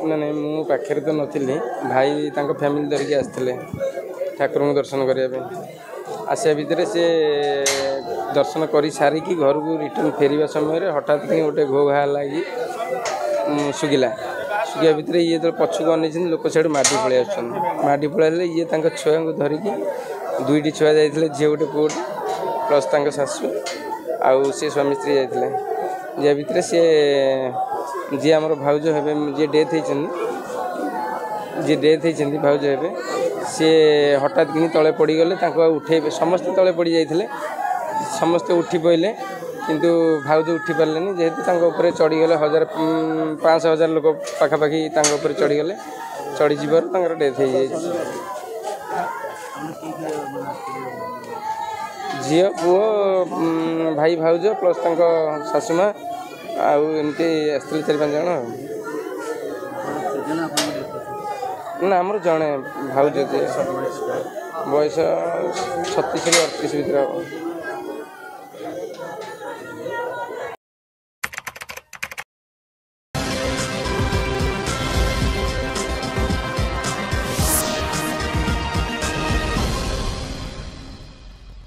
ना नहीं मु पाखे तो नी भाई फैमिली धरिकी आसते ठाकुर को दर्शन करने आसिया भितर से दर्शन कर सारिकी घर को रिटर्न फेरवा समय हठात गोटे घो घा लगी सुगिला सुगिया भितर ये जो पछक अनेक लोक से माटी पलि माटी पलि ये छुआ को धरिकी दुईटी छुआ जाते झी गोटे पुओटे प्लस शाशु आउ सी स्वामी स्त्री जाते या भितर सी जी आम भाउज हे जी डेथ होती भाउज हे सी हठात कि तले पड़गले उठे समस्ते तले पड़ जाते समस्ते उठी पड़े किंतु भाउज उठी पारे जेहेतु चढ़ीगले 5,000 लोक पाखापाखि चढ़ीगले चढ़ी जीवर डेथ हो झी पुओ भाई भाउज प्लस शाशुमा आमती आसते 4-5 जन ना आमर जड़े भाउज बयस 36 ରୁ 38 भितर।